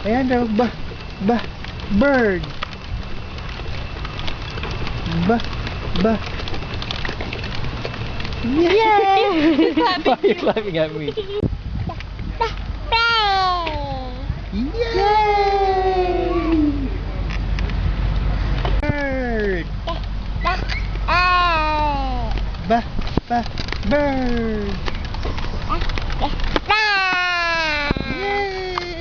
Leandro, bird. Yay! Why are you clapping at me? Yay! Bird. Bird. Yay!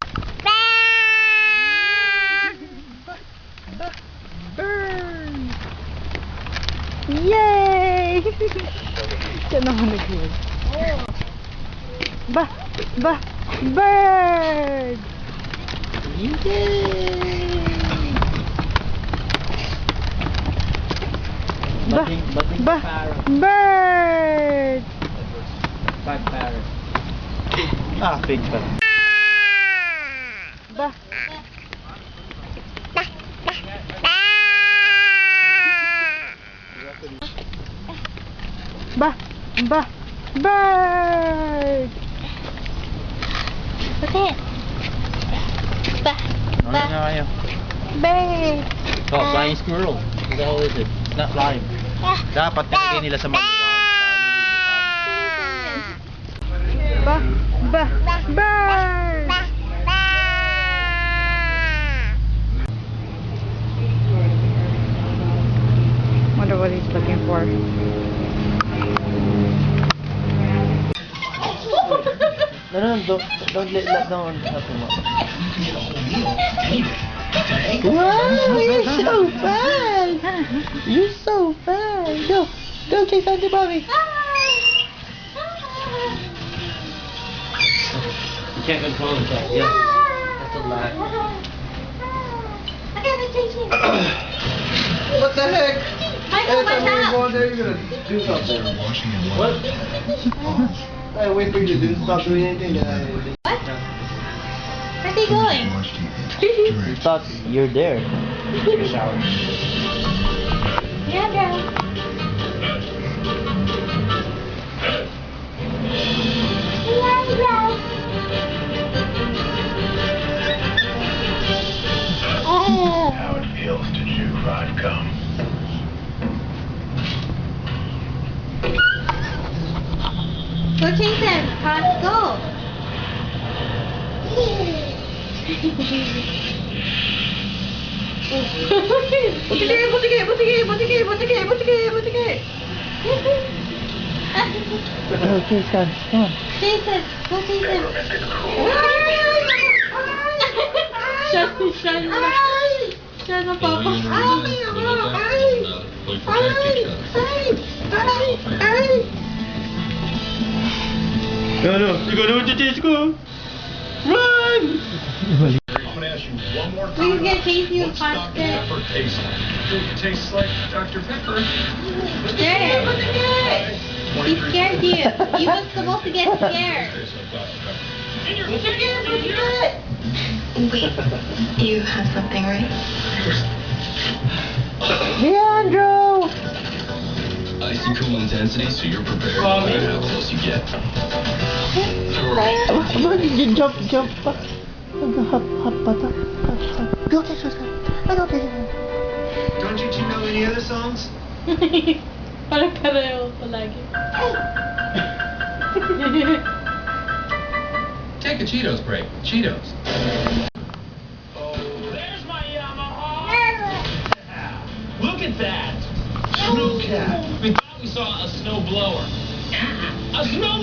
Bird. Yay! Siya naman nag-yun. Bird! Yay! Bird! Bad parrot. Big parrot. Bird! Okay. Ano nga kayo? Bird! Oh, flying squirrel. What the hell is it? It's not flying. Dapat nalagay nila sa maluwag. Bird! Wonder what he's looking for. No, don't let down happen. Wow, you're so fast! You're so fast! Go chase Tita Bobbie! You can't control the cat. Yeah, that's a lie. I gotta chase him. What the heck? Michael, what's Every time you up? go in there, you're gonna do something. What? I wait for you to do stop doing anything. Then What? Where's he going? You thought you're there. Take a shower. Leandro. Leandro. How it feels to chew fried gum. Go chase him. Let's go. Okay, son, come on. Chase him. Go chase him. Shut up, Papa. No, you gotta do this, go! Run! I'm gonna ask you one more time. Please get chase you What's Dr. constant. Pepper taste like? It tastes like Dr. Pepper. There. He scared you. You were supposed to get scared. Wait, you have something, right? Leandro! Icy cool intensity, so you're prepared no matter how close you get. Jump. Hop. Go chase her. don't you two know any other songs? Parang pareho palagi. Take a Cheetos break. Cheetos. There's my Yamaha! Look at that! Snow cat. We thought we saw a snow blower. A snowblower!